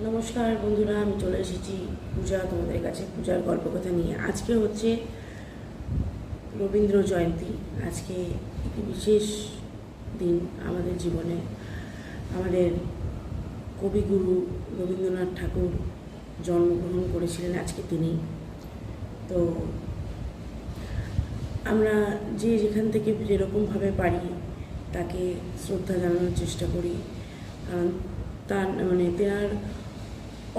নমস্কার বন্ধুরা, আমি চলে এসেছি পূজা তোমাদের কাছে পূজার গল্পকথা নিয়ে। আজকে হচ্ছে রবীন্দ্র জয়ন্তী। আজকে একটি বিশেষ দিন আমাদের জীবনে। আমাদের কবিগুরু রবীন্দ্রনাথ ঠাকুর জন্মগ্রহণ করেছিলেন আজকে তিনি। তো আমরা যে যেখান থেকে যেরকমভাবে পারি তাকে শ্রদ্ধা জানানোর চেষ্টা করি, কারণ তার তেনার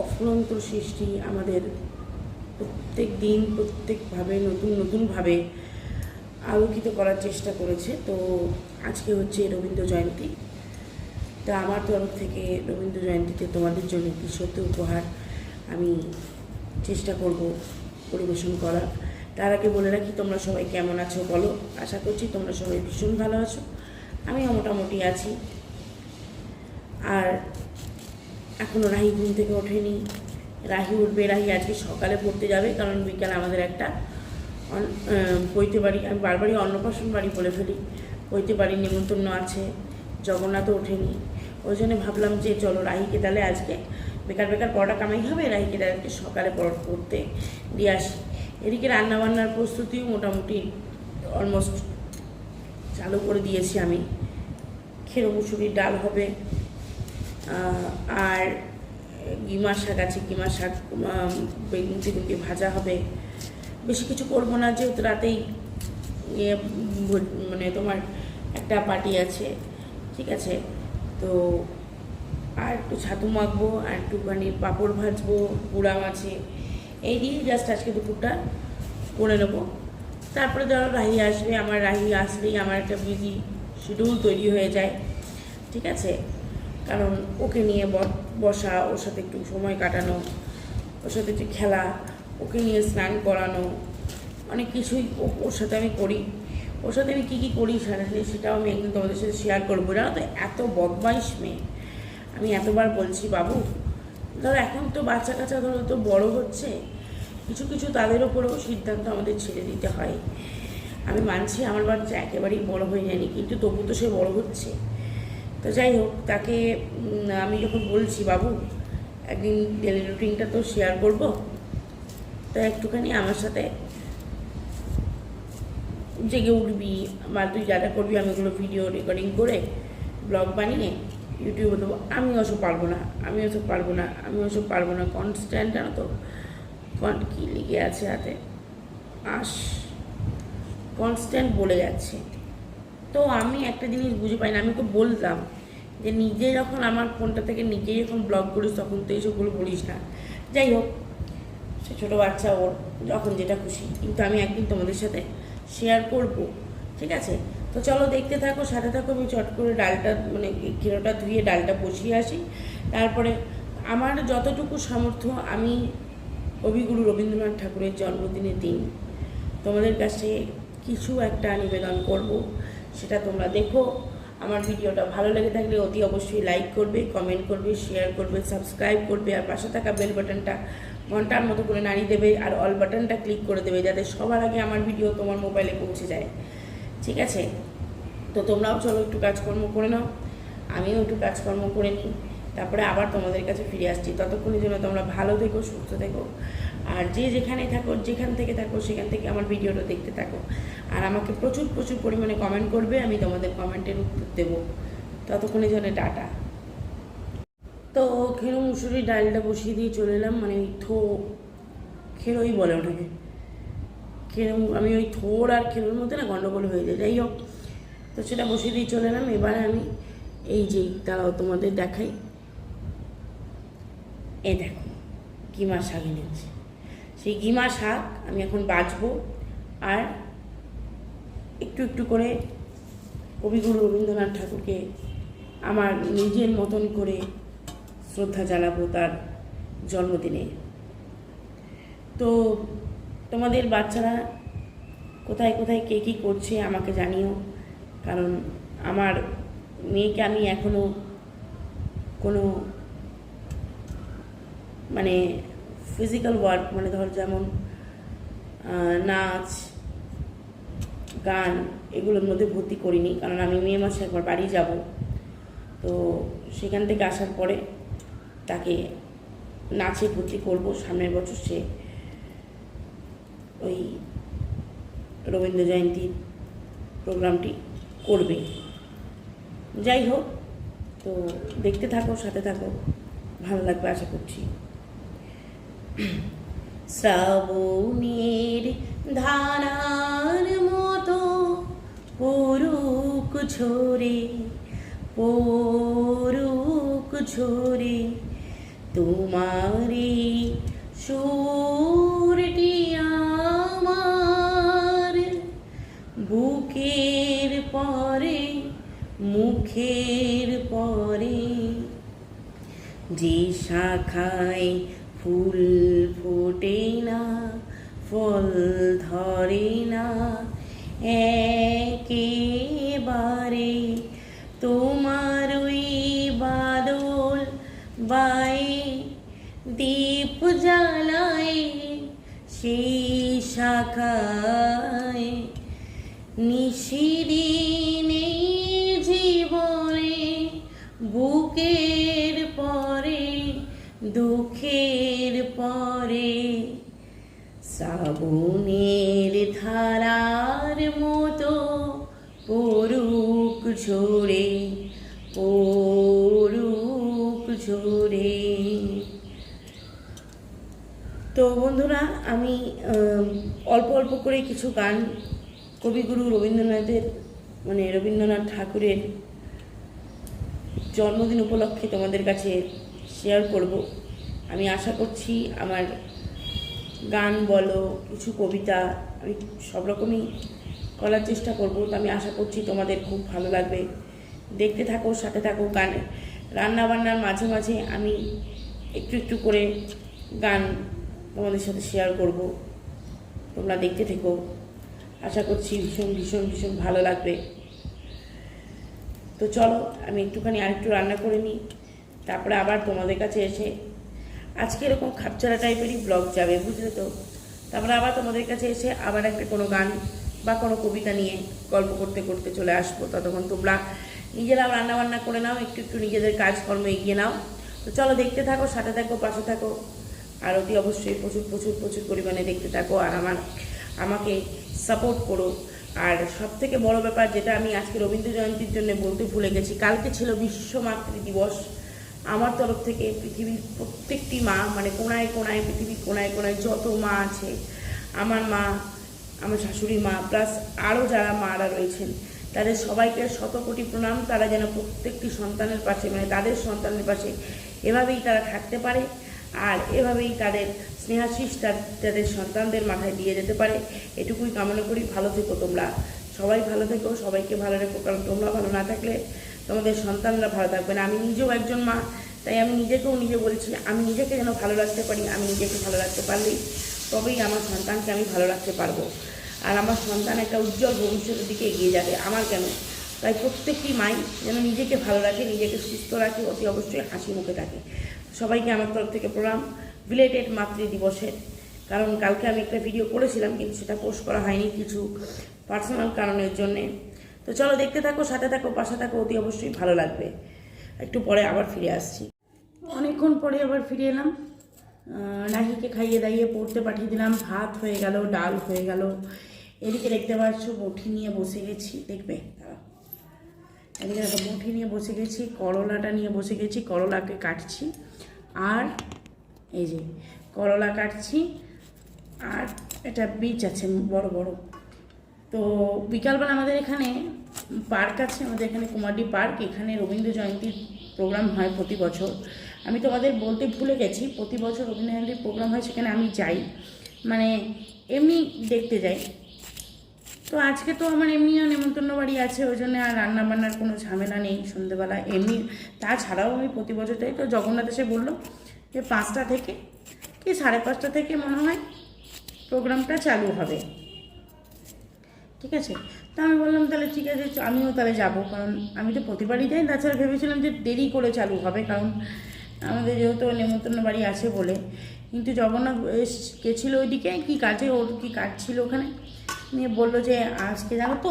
অফুরন্ত সৃষ্টি আমাদের প্রত্যেক দিন প্রত্যেকভাবে নতুনভাবে আলোকিত করার চেষ্টা করেছে। তো আজকে হচ্ছে রবীন্দ্র জয়ন্তী। তা আমার তরফ থেকে রবীন্দ্র জয়ন্তীতে তোমাদের জন্য একটি সত্য উপহার আমি চেষ্টা করব পরিবেশন করার। তার আগে বলে রাখি, তোমরা সবাই কেমন আছো বলো। আশা করছি তোমরা সবাই ভীষণ ভালো আছো, আমিও মোটামুটি আছি। আর এখনও রাহি ঘুম থেকে ওঠেনি। রাহি উঠবে, রাহি আজকে সকালে পড়তে যাবে, কারণ বিকালে আমাদের একটা পৈতে বাড়ি, আমি বারবারই অন্নপ্রাশন বাড়ি বলে ফেলি, পৈতে বাড়ির নিমন্ত্রণ আছে। জগন্নাথও ওঠেনি, ওই জন্য ভাবলাম যে চলো রাহিকে তাহলে আজকে বেকার পড়া কামাই হবে, রাহিকে তাহলে সকালে পড়তে দিয়ে আসি। এদিকে রান্নাবান্নার প্রস্তুতিও মোটামুটি অলমোস্ট চালু করে দিয়েছি আমি। খেরো মুসুরির ডাল হবে, আর গিমার শাক আছে, গিমার শাক বেগুন টেগুনকে ভাজা হবে। বেশি কিছু করবো না, যেহেতু রাতেই তোমার একটা পার্টি আছে, ঠিক আছে। তো আর একটু ছাতু মাখবো, আর একটুখানি পাঁপড় ভাজবো, গুঁড়া মাছে, এই দিয়ে জাস্ট আজকে দুপুরটা করে নেবো। তারপরে ধরো রাহি আসবে, আমার রাহি আসলেই আমার একটা বিজি শিডিউল তৈরি হয়ে যায়, ঠিক আছে। কারণ ওকে নিয়ে বসা, ওর সাথে একটু সময় কাটানো, ওর সাথে একটু খেলা, ওকে নিয়ে স্নান করানো, অনেক কিছুই ওর সাথে আমি করি। ওর সাথে আমি কী কী করি সারাদিন সেটাও আমি একদিন তোমাদের সাথে শেয়ার করবো। জানো তো, এত বদমাইশ মেয়ে। আমি এতবার বলছি বাবু, ধরো এখন তো বাচ্চা কাচ্চা ধরো তো বড় হচ্ছে, কিছু কিছু তাদের ওপরেও সিদ্ধান্ত আমাদের ছেড়ে দিতে হয়। আমি মানছি আমার বাচ্চা একেবারেই বড় হয়ে যায়নি, কিন্তু তবু তো সে বড় হচ্ছে। তো যাই হোক, তাকে আমি যখন বলছি বাবু একদিন ডেলি রুটিনটা তো শেয়ার করবো, তা একটুখানি আমার সাথে জেগে উঠবি, বা তুই যা যা করবি আমি ওগুলো ভিডিও রেকর্ডিং করে ব্লগ বানিয়ে ইউটিউবে দেবো। আমি ওসব পারবো না। কনস্ট্যান্ট, জানো তো কী লিখে আছে হাতে, কনস্ট্যান্ট বলে যাচ্ছে। তো আমি একটা জিনিস বুঝে পাই না। আমি তো বলতাম যে নিজে যখন আমার ফোনটা থেকে নিজেই যখন ব্লগ করিস তখন তো এইসবগুলো বলিস না। যাই হোক, সে ছোটো বাচ্চা, ওর যখন যেটা খুশি, কিন্তু আমি একদিন তোমাদের সাথে শেয়ার করব, ঠিক আছে। তো চলো দেখতে থাকো, সাথে থাকো। আমি চট করে ডালটা ক্ষীরটা ধুয়ে ডালটা বসিয়ে আসি। তারপরে আমার যতটুকু সামর্থ্য, আমি কবিগুরু রবীন্দ্রনাথ ঠাকুরের জন্মদিনের দিন তোমাদের কাছে কিছু একটা নিবেদন করব, সেটা তোমরা দেখো। আমার ভিডিওটা ভালো লেগে থাকলে অতি অবশ্যই লাইক করবে, কমেন্ট করবে, শেয়ার করবে, সাবস্ক্রাইব করবে, আর পাশে থাকা বেল বাটনটা ঘন্টার মতো করে নাড়িয়ে দেবে, আর অল বাটনটা ক্লিক করে দেবে, যাতে সবার আগে আমার ভিডিও তোমার মোবাইলে পৌঁছে যায়, ঠিক আছে। তো তোমরাও চলো একটু কাজকর্ম করে নাও, আমিও একটু কাজকর্ম করে নিই, তারপরে আবার তোমাদের কাছে ফিরে আসছি। ততক্ষণের জন্য তোমরা ভালো থেকো, সুস্থ থেকো, আর যে যেখানে থাকো, যেখান থেকে থাকো সেখান থেকে আমার ভিডিওটা দেখতে থাকো। আর আমাকে প্রচুর পরিমাণে কমেন্ট করবে, আমি তোমাদের কমেন্টের উত্তর দেবো। ততক্ষণের জন্য টাটা। তো খেরো মুসুরির ডালটা বসিয়ে দিয়ে চলে এলাম, খেরোই বলে ওটাকে, আমি ওই থোর আর খেরোর মধ্যে না গন্ডগোল হয়ে যায়। যাই হোক, তো সেটা বসিয়ে দিয়ে চলে এলাম। এবারে আমি এই যে তারাও তোমাদের দেখাই, এ দেখো গিমা শাক এনেছি। সেই গিমা শাক আমি এখন বাছবো, আর একটু করে কবিগুরু রবীন্দ্রনাথ ঠাকুরকে আমার নিজের মতন করে শ্রদ্ধা জানাবো তার জন্মদিনে। তো তোমাদের বাচ্চারা কোথায় কে কী করছে আমাকে জানিও, কারণ আমার মেয়েকে আমি এখনও কোনো ফিজিক্যাল ওয়ার্ক, ধর যেমন নাচ গান, এগুলোর মধ্যে ভর্তি করিনি, কারণ আমি মে মাসে একবার বাড়ি যাব। তো সেখান থেকে আসার পরে তাকে নাচে ভর্তি করবো। সামনের বছর সে ওই রবীন্দ্র জয়ন্তীর প্রোগ্রামটি করবে। যাই হোক, তো দেখতে থাকো, সাথে থাকো, ভালো লাগবে আশা করছি। শ্রাবণের ধারার মতো পড়ুক ঝরে, পড়ুক ঝরে তোমারে সুরটি আমার বুকের পরে, মুখের পরে। যে শাখায় ফুল ফোটে না, ফল ধরে না একেবারে, তোমার ওই বাদল বায়ে দীপ জ্বালায় সেই শাখায়। নিশিদিনে জীবনে বুকের পরে, দুঃখের পরে শ্রাবণের ধারার মতো পড়ুক ঝরে, পড়ুক ঝরে। তো বন্ধুরা, আমি অল্প অল্প করে কিছু গান কবিগুরু রবীন্দ্রনাথের মানে রবীন্দ্রনাথ ঠাকুরের জন্মদিন উপলক্ষে তোমাদের কাছে শেয়ার করব। আমি আশা করছি আমার গান বলো, কিছু কবিতা, আমি সব রকমই করার চেষ্টা করব। তো আমি আশা করছি তোমাদের খুব ভালো লাগবে। দেখতে থাকো, সাথে থাকো। গান রান্নাবান্নার মাঝে মাঝে আমি একটু একটু করে গান তোমাদের সাথে শেয়ার করব। তোমরা দেখতে থেকো, আশা করছি ভীষণ ভীষণ ভীষণ ভালো লাগবে। তো চলো, আমি একটুখানি আরেকটু রান্না করে নিই, তারপরে আবার তোমাদের কাছে এসে আজকে এরকম খাপছাড়া টাইপেরই ব্লগ যাবে, বুঝলে তো। তারপরে আবার তোমাদের কাছে এসে আবার একটা কোনো গান বা কোনো কবিতা নিয়ে গল্প করতে করতে চলে আসবো। ততক্ষণ তোমরা নিজেরাও রান্নাবান্না করে নাও, একটু একটু নিজেদের কাজকর্ম এগিয়ে নাও। তো চলো, দেখতে থাকো, সাথে থাকো, পাশে থাকো। আর অতি অবশ্যই প্রচুর প্রচুর প্রচুর পরিমাণে দেখতে থাকো আর আমাকে সাপোর্ট করো। আর সব থেকে বড় ব্যাপার যেটা আমি আজকে রবীন্দ্র জয়ন্তীর জন্য বলতে ভুলে গেছি, কালকে ছিল বিশ্ব মাতৃ দিবস। আমার তরফ থেকে পৃথিবীর প্রত্যেকটি মা, মানে কোনায় কোনায়, পৃথিবীর কোনায় কোনায় যত মা আছে, আমার মা, আমার শাশুড়ি মা, প্লাস আরও যারা মারা রয়েছেন, তাদের সবাইকে শতকোটি প্রণাম। তারা যেন প্রত্যেকটি সন্তানের পাশে, মানে তাদের সন্তানের পাশে এভাবেই তারা থাকতে পারে, আর এভাবেই তাদের স্নেহাশিস তাদের সন্তানদের মাথায় দিয়ে যেতে পারে, এটুকুই কামনা করি। ভালো থেকো তোমরা, সবাই ভালো থেকো, সবাইকে ভালো রেখো, কারণ তোমরা ভালো না থাকলে তোমাদের সন্তানরা ভালো থাকবে না। আমি নিজেও একজন মা, তাই আমি নিজেকেও নিজে বলছি, আমি নিজেকে যেন ভালো রাখতে পারি। আমি নিজেকে ভালো রাখতে পারলেই তবেই আমার সন্তানকে আমি ভালো রাখতে পারবো, আর আমার সন্তান একটা উজ্জ্বল ভবিষ্যতের দিকে এগিয়ে যাবে। আমার কেন, তাই প্রত্যেকটি মাই যেন নিজেকে ভালো রাখে, নিজেকে সুস্থ রাখে, অতি অবশ্যই হাসি মুখে থাকে। সবাইকে আমার তরফ থেকে প্রণাম বিলেটেড মাতৃ দিবসের। কারণ কালকে আমি একটা ভিডিও করেছিলাম, কিন্তু সেটা পোস্ট করা হয়নি কিছু পার্সোনাল কারণের জন্যে। তো চলো, দেখতে থাকো, সাথে থাকো, পাশে থাকো, অতি অবশ্যই ভালো লাগবে। একটু পরে আবার ফিরে আসছি। অনেকক্ষণ পরে আবার ফিরে এলাম। রাহিকে খাইয়ে দাইয়ে পড়তে পাঠিয়ে দিলাম, ভাত হয়ে গেল, ডাল হয়ে গেল। এদিকে দেখতে পাচ্ছ বটি নিয়ে বসে গেছি, দেখবে এদিকে দেখো বটি নিয়ে বসে গেছি, করলাটা নিয়ে বসে গেছি, করলাকে কাটছি। আর এই যে করলা কাটছি, আর এটা বীজ আছে বড় বড়। তো বিকালবেলা আমাদের এখানে পার্ক আছে, আমাদের এখানে কুমারডি পার্ক, এখানে রবীন্দ্র জয়ন্তীর প্রোগ্রাম হয় প্রতি বছর। আমি তোমাদের বলতে ভুলে গেছি, প্রতি বছর রবীন্দ্র জয়ন্তীর প্রোগ্রাম হয়, সেখানে আমি যাই, মানে এমনি দেখতে যাই। তো আজকে তো আমার এমনিও নেমন্তন্ন বাড়ি আছে, ওই জন্য আর রান্নাবান্নার কোনো ঝামেলা নেই সন্ধ্যেবেলা এমনি। তাছাড়াও আমি প্রতি বছর যাই। তো জগন্নাথ এসে বললো যে 5টা থেকে কি 5:30 থেকে মনে হয় প্রোগ্রামটা চালু হবে, ঠিক আছে। তো আমি বললাম তাহলে ঠিক আছে, আমিও তাহলে যাব, কারণ আমি তো প্রতিবারই যাই। তাছাড়া ভেবেছিলাম যে দেরি করে চালু হবে, কারণ আমাদের যেহেতু নেমন্তন্ন বাড়ি আছে বলে। কিন্তু জগন্নাথ গেছিলো ওইদিকে, কী কাজে, ওর কী কাজ ছিল ওখানে, নিয়ে বললো যে আজকে জানো তো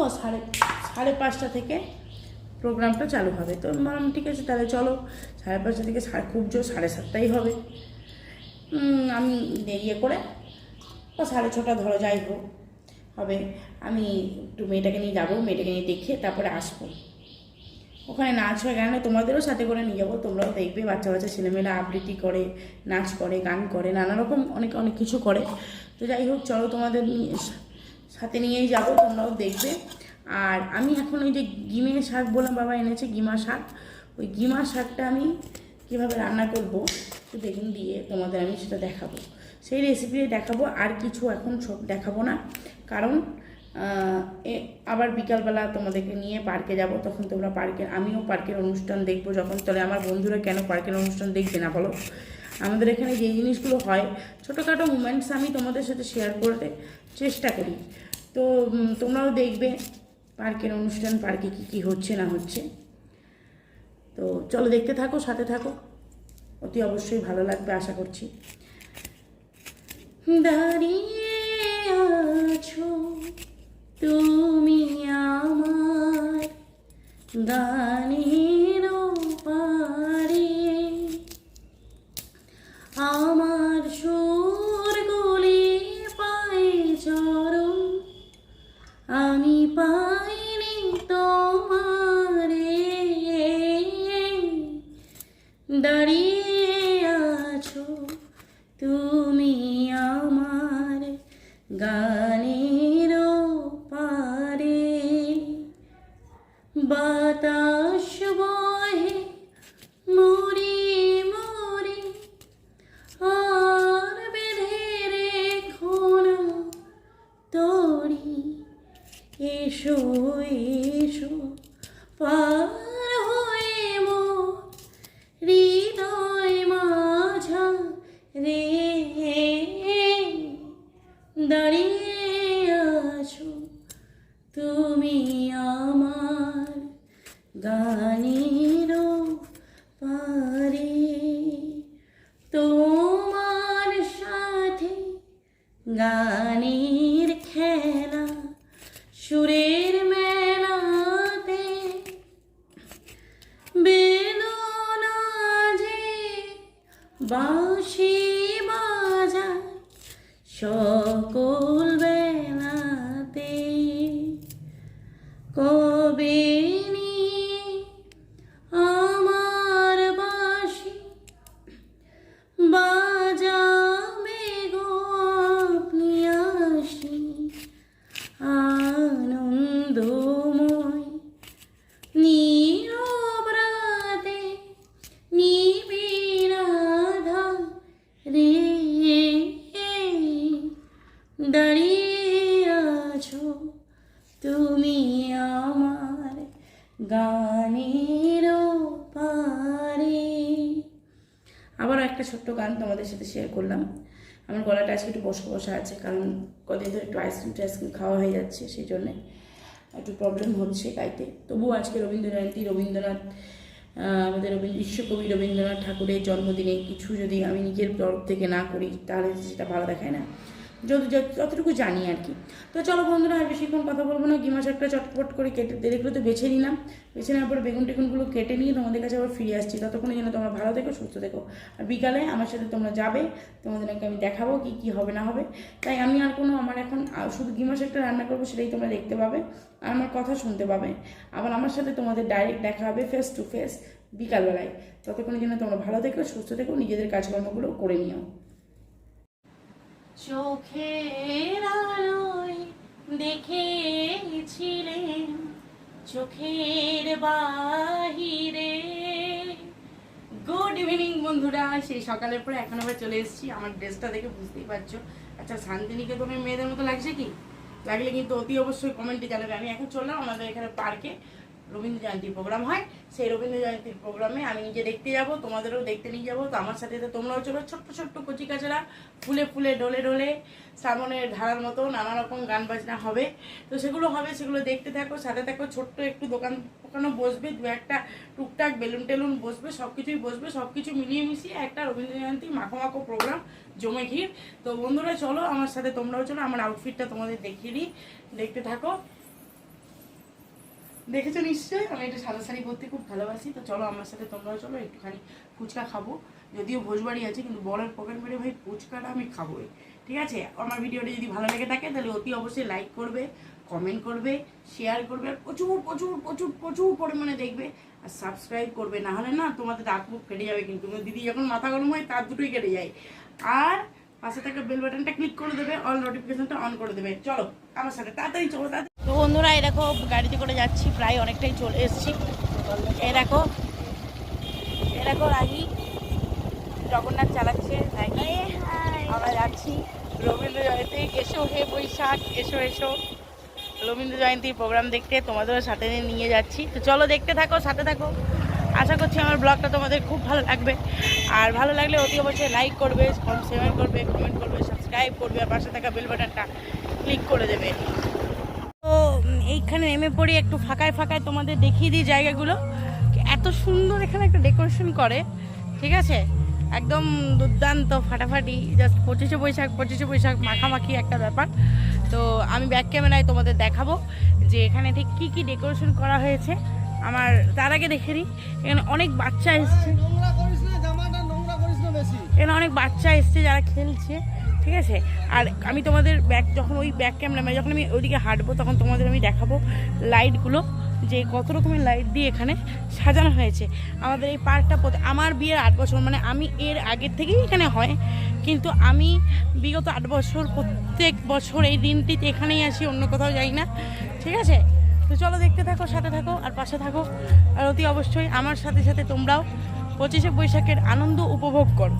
5:30 থেকে প্রোগ্রামটা চালু হবে। তো বললাম ঠিক আছে তাহলে চলো, 5:30 থেকে খুব জোর 7:30 হবে। আমি ইয়ে করে 6:30 ধরো, যাই হোক হবে, আমি একটু মেয়েটাকে নিয়ে যাবো, মেয়েটাকে নিয়ে দেখে তারপরে আসবো। ওখানে নাচ হয়, গান হয়, তোমাদেরও সাথে করে নিয়ে যাবো, তোমরাও দেখবে। বাচ্চা বাচ্চা ছেলেমেয়েরা আবৃত্তি করে, নাচ করে, গান করে, নানা রকম অনেক অনেক কিছু করে। তো যাই হোক, চলো তোমাদের সাথে নিয়েই যাবো, তোমরাও দেখবে। আর আমি এখন ওই যে গিমের শাক বললাম, বাবা এনেছে গিমা শাক, ওই গিমা শাকটা আমি কীভাবে রান্না করবো একটু বেগুন দিয়ে তোমাদের আমি সেটা দেখাবো, সেই রেসিপিটাই দেখাবো। আর কিছু এখন সব দেখাবো না, কারণ আবার বিকালবেলা তোমাদেরকে নিয়ে পার্কে যাব, তখন তোমরা আমিও পার্কের অনুষ্ঠান দেখবো যখন, তাহলে আমার বন্ধুরা কেন পার্কের অনুষ্ঠান দেখবে না বলো? আমাদের এখানে যে জিনিসগুলো হয়, ছোটোখাটো মুমেন্টস আমি তোমাদের সাথে শেয়ার করতে চেষ্টা করি। তো তোমরাও দেখবে পার্কের অনুষ্ঠান, পার্কে কী কী হচ্ছে না হচ্ছে। তো চলো দেখতে থাকো, সাথে থাকো, অতি অবশ্যই ভালো লাগবে আশা করছি। দাঁড়িয়ে আছো তুমি আমার গানের পারে, আমার সুর গলে পায়ে চরণ, আমি পাইনি তোমারে। দাঁড়িয়ে আছো তুমি আমার গানের পারে, বাতাস বহে মরি মরি, আর বেঁধে রেখো না তরি, এসো এসো পার হয়ে মোর হৃদয় মাঝা রে। দাঁড়িয়ে আছো তুমি আমার গানের পারে, তোমার সাথে গানের খেলা, সুরের মেলাতে বেদনা যে বাঁশি বাজায় সকল বেলাতে, কবে নিয়ে আমার বাঁশি বাজাবে গো আপনি আসি, আনন্দময় নীরব রাতে নিবিড় আধার রে। দাঁড়িয়ে আছো তুমি আমার গানের পারে। আবারও একটা ছোট্ট গান তোমাদের সাথে শেয়ার করলাম। আমার গলাটা আজকে একটু বসা বসা আছে, কারণ কদিন ধরে একটু আইসক্রিম খাওয়া হয়ে যাচ্ছে, সেই জন্যে একটু প্রবলেম হচ্ছে গাইতে। তবুও আজকে রবীন্দ্র জয়ন্তী, রবীন্দ্রনাথ আমাদের বিশ্বকবি রবীন্দ্রনাথ ঠাকুরের জন্মদিনে কিছু যদি আমি নিজের তরফ থেকে না করি তাহলে সেটা ভালো দেখায় না, যতটুকু জানি আর কি। তো চলো বন্ধুরা, আর বেশিক্ষণ কথা বলবো না, গিমা শাকটা চটপট করে কেটে দেখলো তো বেছে নিলাম, বেছে নেওয়ার পরে বেগুন টেগুনগুলো কেটে নিয়ে তোমাদের কাছে আবার ফিরে আসছি। ততক্ষণে যেন তোমরা ভালো থেকো, সুস্থ থেকো। আর বিকালে আমার সাথে তোমরা যাবে, তোমাদেরকে আমি দেখাবো কি কি হবে না হবে। তাই আমি আর কোনো আমার এখন শুধু গিমা শাকটা রান্না করবো, সেটাই তোমরা দেখতে পাবে আর আমার কথা শুনতে পাবে। আবার আমার সাথে তোমাদের ডাইরেক্ট দেখা হবে ফেস টু ফেস বিকালবেলায়। ততক্ষণে যেন তোমরা ভালো থেকো, সুস্থ থেকো, নিজেদের কাজকর্মগুলো করে নিও। চোখের আলোয় দেখেছিলেন চোখের বাহিরে। গুড ইভিনিং বন্ধুরা, সেই সকালের পরে এখন আবার চলে এসেছি। আমার ড্রেসটা দেখে বুঝতেই পারছো। আচ্ছা, শান্তিনিকেতনের মেয়েদের মতো লাগছে কি? লাগলে কিন্তু অতি অবশ্যই কমেন্টে জানাবে। আমি এখন চললাম আমাদের এখানে পার্কে, রবীন্দ্র জয়ন্তীর প্রোগ্রাম হয়, সেই রবীন্দ্র জয়ন্তীর প্রোগ্রামে আমি নিজে দেখতে যাব, তোমাদেরও দেখতে নিয়ে যাবো। তো আমার সাথে তো তোমরাও চলো, ছোট্ট ছোট্ট কচি কাচারা ফুলে ফুলে ডলে ডলে শ্রাবণের ধারার মতো নানা রকম গান বাজনা হবে। তো সেগুলো হবে, সেগুলো দেখতে থাকো, সাথে থাকো। ছোট্ট একটু দোকান ওখানেও বসবে, দু একটা টুকটাক বেলুন টেলুন বসবে, সব কিছুই বসবে, সব কিছু মিলিয়ে মিশিয়ে একটা রবীন্দ্র জয়ন্তী মাখো মাখো প্রোগ্রাম, জমে ঘির। তো বন্ধুরা চলো আমার সাথে, তোমরাও চলো, আমার আউটফিটটা তোমাদের দেখিয়ে দিই, দেখতে থাকো। দেখেছো নিশ্চয়ই আমি একটু সাদা শাড়ি পরতে খুব ভালোবাসি। তো চলো আমার সাথে তোমরাও চলো, একটুখানি ফুচকা খাবো। যদিও ভোজবাড়ি আছে কিন্তু বলার পকেট মেরে ভাই ফুচকাটা আমি খাবোই, ঠিক আছে? আমার ভিডিওটা যদি ভালো লেগে থাকে তাহলে অতি অবশ্যই লাইক করবে, কমেন্ট করবে, শেয়ার করবে, আর প্রচুর প্রচুর প্রচুর প্রচুর পরিমাণে দেখবে, আর সাবস্ক্রাইব করবে। না হলে না তোমাদের দাঁত মুখ কেটে যাবে, কিন্তু দিদি যখন মাথা গরম হয় তার দুটোই কেটে যায়। আর পাশে থাকা বেল বাটনটা ক্লিক করে দেবে, অল নোটিফিকেশনটা অন করে দেবে। চলো আমার সাথে তাড়াতাড়ি চলো, তাড়াতাড়ি। তো বন্ধুরা এই দেখো গাড়িতে করে যাচ্ছি, প্রায় অনেকটাই চলে এসেছি। এই দেখো রাগি জগন্নাথ চালাচ্ছে, রাগি আমরা যাচ্ছি রবীন্দ্র জয়ন্তী। এসো হে বৈশাখ, এসো এসো রবীন্দ্র জয়ন্তীর প্রোগ্রাম দেখতে, তোমাদেরও সাথে নিয়ে যাচ্ছি। তো চলো দেখতে থাকো, সাথে থাকো। আশা করছি আমার ব্লগটা তোমাদের খুব ভালো লাগবে, আর ভালো লাগলে অতি অবশ্যই লাইক করবে, শেয়ার করবে, কমেন্ট করবে, সাবস্ক্রাইব করবে, আর পাশে থাকা বেল বাটনটা ক্লিক করে দেবে। তো এইখানে নেমে পড়ি, একটু ফাঁকায় ফাঁকায় তোমাদের দেখিয়ে দিই জায়গাগুলো। এত সুন্দর এখানে একটা ডেকোরেশন করে, ঠিক আছে, একদম দুর্দান্ত ফাটাফাটি। জাস্ট 25শে বৈশাখ মাখামাখি একটা ব্যাপার। তো আমি ব্যাক ক্যামেরায় তোমাদের দেখাবো যে এখানে ঠিক কী কী ডেকোরেশন করা হয়েছে। আমার তার আগে দেখে নিই, এখানে অনেক বাচ্চা এসছে, এখানে অনেক বাচ্চা এসছে যারা খেলছে, ঠিক আছে। আর আমি তোমাদের যখন ওই ব্যাক ক্যামেরা যখন আমি ওইদিকে হাঁটবো তখন তোমাদের আমি দেখাবো লাইটগুলো, যে কত রকমের লাইট দিয়ে এখানে সাজানো হয়েছে। আমাদের এই পার্কটা আমার বিয়ের 8 বছর, মানে আমি এর আগের থেকেই এখানে হয়, কিন্তু আমি বিগত 8 বছর প্রত্যেক বছর এই দিনটিতে এখানেই আসি, অন্য কোথাও যাই না, ঠিক আছে। তো চলো দেখতে থাকো, সাথে থাকো, আর পাশে থাকো, আর অতি অবশ্যই আমার সাথে সাথে তোমরাও 25শে বৈশাখের আনন্দ উপভোগ করো।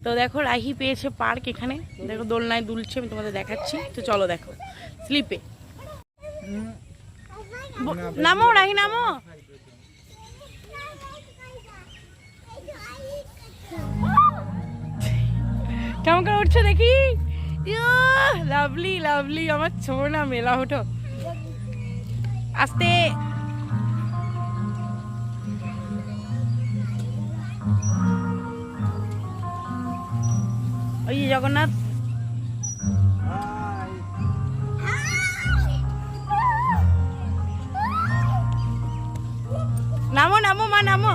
তো দেখো রাহি পেয়েছে পার্ক, এখানে দেখো দোলনায় দুলছে, আমি তোমাদের দেখাচ্ছি। তো চলো দেখো স্লিপে নামো, রাহি নামো। কেমন করে উঠছে দেখি, লাভলি লাভলি, আমার ছোড় না মেলা ওঠো আস্তে। ওই জগন্নাথ নামো নামো, মা নামো,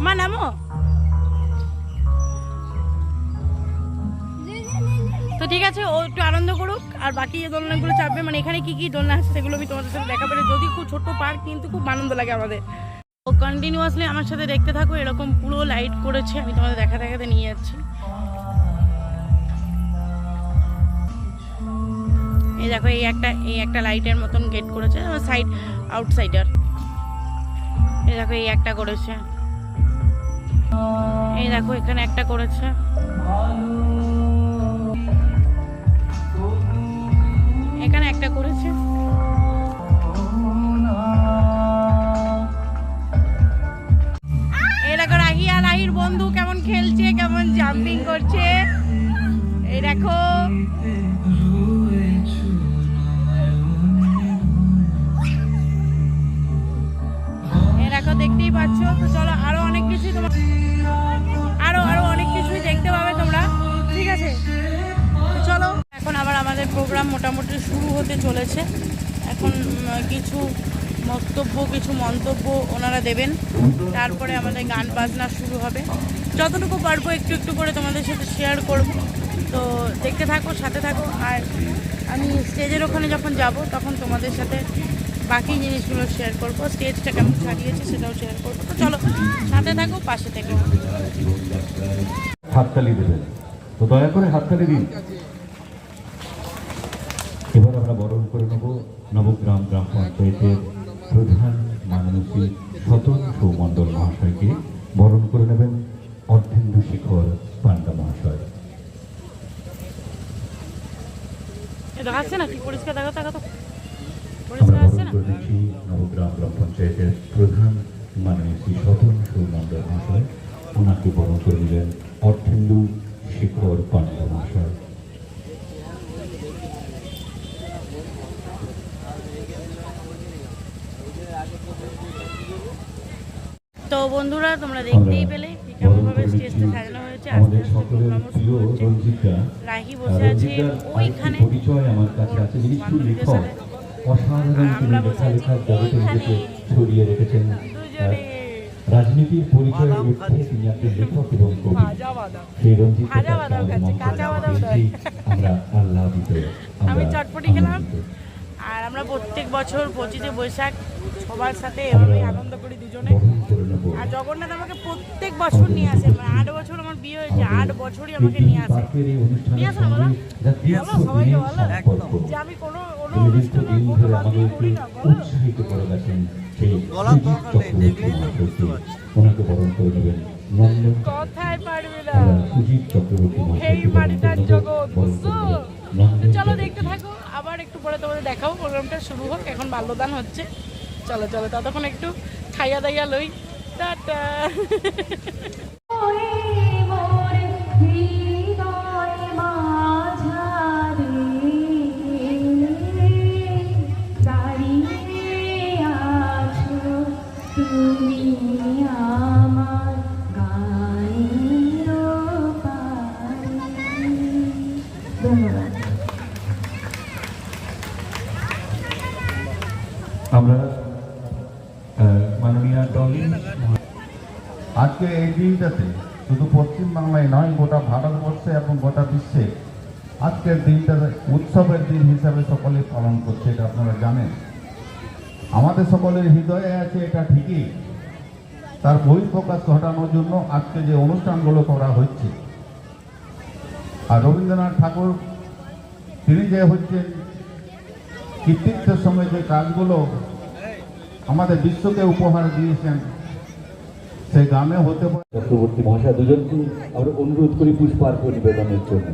মা নামো। তো ঠিক আছে, ও একটু আনন্দ করুক, আর বাকি যে দোলনাগুলো চাপবে, মানে এখানে কি কি দোলনা আছে সেগুলো আমি তোমাদের সাথে দেখাবো। যদি খুব ছোট্ট পার্ক, কিন্তু খুব আনন্দ লাগে আমাদের। ও কন্টিনিউয়াসলি আমার সাথে দেখতে থাকো, এরকম পুরো লাইট করেছে, আমি তোমাদের দেখাতে নিয়ে যাচ্ছি। এই দেখো এই একটা লাইটের মতন গেট করেছে, সাইড আউটসাইডার। এই দেখো এই একটা করেছে, এই দেখো এখানে একটা করেছে, এখানে একটা করেছে। এই দেখো রাহি আর রাহির বন্ধু কেমন খেলছে, কেমন জাম্পিং করছে, এই দেখো। দেখতেই পাচ্ছ। তো চলো আরো অনেক কিছুই আরো অনেক কিছুই দেখতে পাবে তোমরা, ঠিক আছে। চলো এখন আবার আমাদের প্রোগ্রাম মোটামুটি শুরু হতে চলেছে। এখন কিছু মন্তব্য ওনারা দেবেন, তারপরে আমাদের গান বাজনা শুরু হবে। যতটুকু পারবো একটু একটু করে তোমাদের সাথে শেয়ার করব। তো দেখতে থাকো, সাথে থাকো। আর আমি স্টেজের ওখানে যখন যাব তখন তোমাদের সাথে বাকি জিনিসগুলো শেয়ার করবো, স্টেজটা কেমন সাজিয়েছি সেটাও শেয়ার করবো। তো চলো সাথে থাকো, পাশে থেকে। হাততালি দেবেন, তো দয়া করে হাততালি দিন। এবার আমরা বরণ করে নেব নবগ্রাম গ্রাম পঞ্চায়েতের প্রধান মাননীয় স্বতন সৌমণ্ডল মহাশয়কে। বরণ করে নেবেন অর্ধেন্দু শেখর পান্ডা মহাশয়। দেখাচ্ছে না কি পরিষ্কার, দেখা তো নবগ্রাম গ্রাম পঞ্চায়েতের প্রধান মাননীয় শ্রী স্বতন সৌমণ্ডল মহাশয়, ওনাকে বরণ করে নিলেন অর্ধেন্দু শেখর পান্ডা মহাশয়। তো বন্ধুরা তোমরা দেখতেই পেলে কেমন ভাবে স্টেজটা সাজানো হয়েছে। আমাদের সকলের প্রিয় রঞ্জিতা, রাহি বসে আছে ওইখানে পরিচয় আমার কাছে আছে, যিনি সুলেখক অসাধারণ তিনি লেখালেখার জগতে নিজেকে ছড়িয়ে রেখেছেন। রাজনীতির পরিচয়ের ঊর্ধ্বে তিনি একজন লেখক এবং কবি। সেই রঞ্জিত আমরা আহ্লাদিত, আমি আমরা চটপটি খেলাম। আনন্দিত। আর আমরা প্রত্যেক বছর 25শে বৈশাখ সবার সাথে এভাবে আনন্দ করি দুজনে। বরণ করে নেব। আর জগন্নাথ আমাকে প্রত্যেক বছর নিয়ে আসে, মানে 8 বছর আমার বিয়ে হয়েছে, 8 বছরই আমাকে নিয়ে আসে। পার্কের এই অনুষ্ঠানের নিয়ে আসে না বলো? সঙ্গে যা বলো, সবাইকে বলো সম্পর্ক। যে আমি কোনো দীর্ঘদিন অনুষ্ঠানে কোনো ধরে বাকি আমাদেরকে করি না, বলো। উৎসাহিত করে গেছেন সেই সুজিত চক্রবর্তী মহাশয়কে। ওনাকে বরণ করে নেবেন নন্দন। কথাই পারবে না। আমরা সুজিত চক্রবর্তী মহাশয়কে এই বরণ বাড়িটার করে নেব, জগৎ, বরণ বুঝছো? করে নেবেন নন্দন। চলো দেখতে থাকো, আবার একটু পরে তোমাদের দেখাবো। প্রোগ্রামটা শুরু হোক, এখন বাল্যদান হচ্ছে। চলো চলো ততক্ষণ একটু খাইয়া দাইয়া লই। টাটা। ধন্যবাদ। আমরা মাননীয় ডলি আজকে এই দিনটাতে শুধু পশ্চিমবাংলায় নয়, গোটা ভারতবর্ষে এবং গোটা বিশ্বে আজকের দিনটা উৎসবের দিন হিসাবে সকলে পালন করছে, এটা আপনারা জানেন। আমাদের সকলের হৃদয়ে আছে এটা ঠিকই, তার বহিঃপ্রকাশ ঘটানোর জন্য আজকে যে অনুষ্ঠানগুলো করা হচ্ছে। আর রবীন্দ্রনাথ ঠাকুর তিনি যে হচ্ছেন কৃতিত্বের সঙ্গে যে কাজগুলো আমাদের বিশ্বকে উপহার দিয়েছেন, সেই গ্রামে হতে পারে। চক্রবর্তী মহাশয় দুজনকে আমরা অনুরোধ করি পুষ্পার্ঘ্য নিবেদনের জন্য।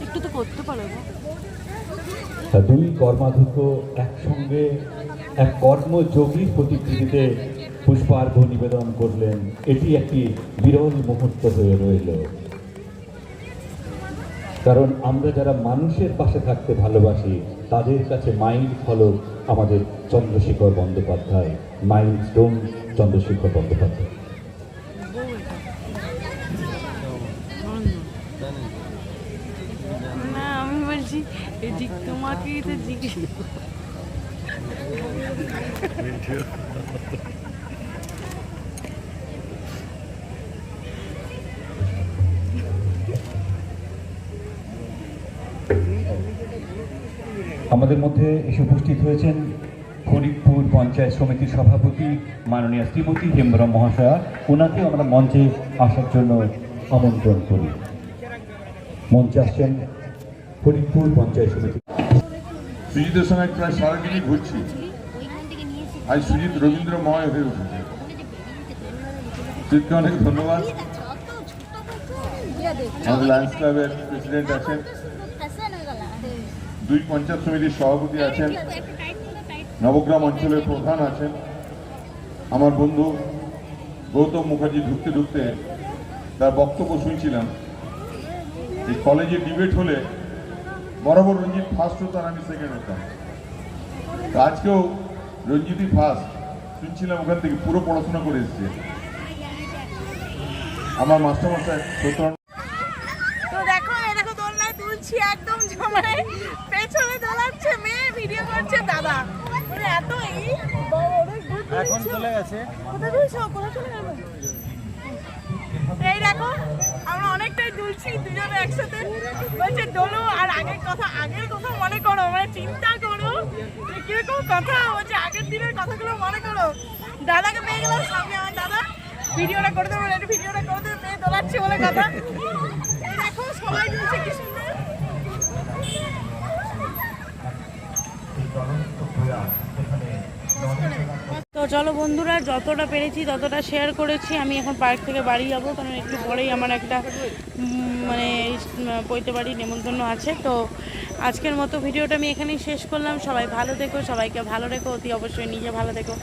একটু তো করতে পারো না? দুই কর্মাধ্যক্ষ একসঙ্গে এক কর্মযোগীর প্রতিকৃতিতে পুষ্পার্ঘ্য নিবেদন করলেন। এটি একটি বিরল মুহূর্ত হয়ে রইল, কারণ আমরা যারা মানুষের পাশে থাকতে ভালোবাসি তাদের কাছে মাইল ফলক আমাদের চন্দ্রশেখর বন্দ্যোপাধ্যায়, মাইল স্টোন চন্দ্রশেখর বন্দ্যোপাধ্যায়। না আমি বলছি এদিক তোমাকেই তো জিজ্ঞেস। আমাদের মধ্যে এসে উপস্থিত হয়েছেন ফরিদপুর পঞ্চায়েত সমিতির সভাপতি মাননীয় শ্রীমতী হেমব্রম মহাশয়া। ওনাকে আমরা মঞ্চে আসার জন্য আমন্ত্রণ করি। মঞ্চে আসছেন ফরিদপুর পঞ্চায়েত সমিতি। সুজিতের সঙ্গে প্রায় সারাদিনই ঘুরছি। আজ সুজিত রবীন্দ্রময় হয়ে উঠেছে। সুজিতকে অনেক ধন্যবাদ। আমাদের লায়ন্স ক্লাবের প্রেসিডেন্ট আছেন, দুই পঞ্চায়েত সমিতির সভাপতি আছেন, নবগ্রাম অঞ্চলের প্রধান আছেন। আমার বন্ধু গৌতম মুখার্জি ঢুকতে ঢুকতে তার বক্তব্য শুনছিলাম। এই কলেজে ডিবেট হলে বরাবর রঞ্জিত ফার্স্ট হতো আর আমি সেকেন্ড হতাম। আজকেও রঞ্জিতই ফার্স্ট, শুনছিলাম ওখান থেকে পুরো পড়াশোনা করে এসছে আমার মাস্টারমশাই সত্যনারায়ণ। তো দেখো এই দেখো দোলনায় তুলছি, একদম জমায় পেছনে দোলাচ্ছে মেয়ে, ভিডিও করছে দাদা। মানে এত এই এখন চলে গেছে। কোথায় তুলছো? কোথায় চলে গেল? এই দেখো আমরা অনেকটাই দুলছি দুজনে একসাথে। বলছে দোলো, আর আগের কথা মনে করো, মানে চিন্তা করো যে কিরকম কথা বলছে, আগের দিনের কথাগুলো মনে করো। দাদাকে পেয়ে গেলাম সামনে, আমার দাদা ভিডিওটা করে দেবো, একটু ভিডিওটা করে দেবো, মেয়ে দোলাচ্ছে বলে কথা। এই দেখো সবাই দুলছে কি সুন্দর। তো চলো বন্ধুরা, যতটা পেরেছি ততটা শেয়ার করেছি। আমি এখন পার্ক থেকে বাড়ি যাব, কারণ একটু পরেই আমার একটা মানে পৈতে বাড়ি নেমন্তন্ন আছে। তো আজকের মতো ভিডিওটা আমি এখানেই শেষ করলাম। সবাই ভালো থেকো, সবাইকে ভালো রেখো, অতি অবশ্যই নিজে ভালো থেকো।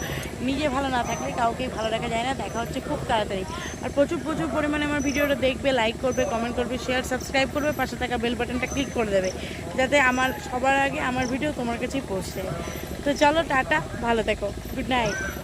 নিজে ভালো না থাকলে কাউকেই ভালো রাখা যায় না। দেখা হচ্ছে খুব তাড়াতাড়ি। আর প্রচুর পরিমাণে আমার ভিডিওটা দেখবে, লাইক করবে, কমেন্ট করবে, শেয়ার সাবস্ক্রাইব করবে, পাশে থাকা বেল বাটনটা ক্লিক করে দেবে, যাতে আমার সবার আগে আমার ভিডিও তোমার কাছেই পৌঁছে। তো চলো টাটা, ভালো থেকো, গুড নাইট।